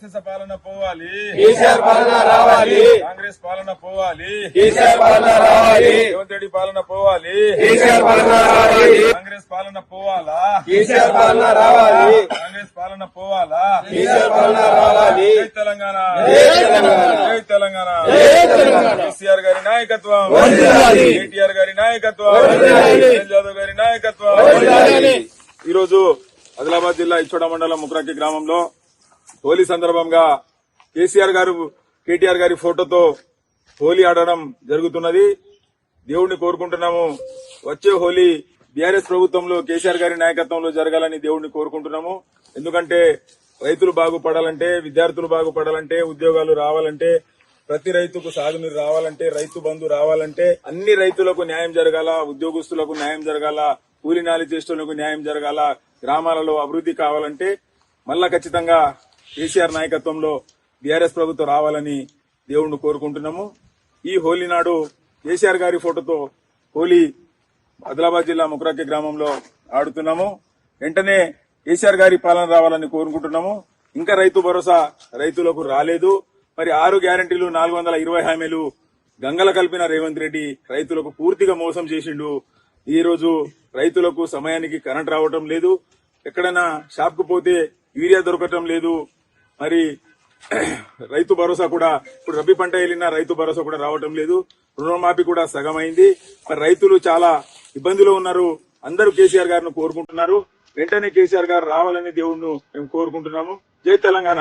రాక్షస పాలన పోవాలి, కేసీఆర్ పాలన రావాలి, కాంగ్రెస్ పాలన పోవాలి, కేసీఆర్ పాలన రావాలి, రేవంత్ రెడ్డి పాలన పోవాలి, కేసీఆర్ పాలన రావాలి, కాంగ్రెస్ పాలన పోవాలా, కేసీఆర్ పాలన రావాలి, కాంగ్రెస్ పాలన పోవాలా, కేసీఆర్ పాలన రావాలి. జై తెలంగాణ, జై తెలంగాణ, జై తెలంగాణ, జై తెలంగాణ. కేసీఆర్ గారి నాయకత్వం, వర్ధిల్లాలి. కేటీఆర్ గారి నాయకత్వం, వర్ధిల్లాలి. నిఖిల్ యాదవ్ గారి నాయకత్వం. వర్ధిల్లాలి. ఈరోజు ఆదిలాబాద్ జిల్లా ఇచ్చోడ మండలం ముక్రాకి గ్రామంలో హోలీ సందర్భంగా కేటీఆర్ గారి ఫోటోతో హోలీ ఆడడం జరుగుతున్నది. దేవుడిని కోరుకుంటున్నాము, వచ్చే హోలీ బీఆర్ఎస్ ప్రభుత్వంలో కేసీఆర్ గారి నాయకత్వంలో జరగాలని దేవుడిని కోరుకుంటున్నాము. ఎందుకంటే రైతులు బాగుపడాలంటే, విద్యార్థులు బాగుపడాలంటే, ఉద్యోగాలు రావాలంటే, ప్రతి రైతుకు సాగునీరు రావాలంటే, రైతు బంధు రావాలంటే, అన్ని రైతులకు న్యాయం జరగాల, ఉద్యోగస్తులకు న్యాయం జరగాల, కూలి నాలి చేస్తులకు న్యాయం జరగాల, గ్రామాలలో అభివృద్ధి కావాలంటే మళ్ళా ఖచ్చితంగా కేసీఆర్ నాయకత్వంలో బీఆర్ఎస్ ప్రభుత్వం రావాలని దేవుణ్ణి కోరుకుంటున్నాము. ఈ హోలీ నాడు కేసీఆర్ గారి ఫోటోతో హోలీ ఆదిలాబాద్ జిల్లా ముక్రాకి గ్రామంలో ఆడుతున్నాము. వెంటనే కేసీఆర్ గారి పాలన రావాలని కోరుకుంటున్నాము. ఇంకా రైతు భరోసా రైతులకు రాలేదు. మరి 6 గ్యారంటీలు 420 హామీలు గంగల కలిపిన రేవంత్ రెడ్డి రైతులకు పూర్తిగా మోసం చేసిండు. ఈ రోజు రైతులకు సమయానికి కరెంట్ రావటం లేదు, ఎక్కడైనా షాప్ కు పోతే యూరియా దొరకటం లేదు. మరి రైతు భరోసా కూడా ఇప్పుడు రబీ పంట వెళ్ళినా రైతు భరోసా కూడా రావటం లేదు. రుణమాఫీ కూడా సగమైంది. మరి రైతులు చాలా ఇబ్బందిలో ఉన్నారు. అందరూ కేసీఆర్ గారిని కోరుకుంటున్నారు. వెంటనే కేసీఆర్ గారు రావాలని దేవుణ్ణి మేము కోరుకుంటున్నాము. జై తెలంగాణ.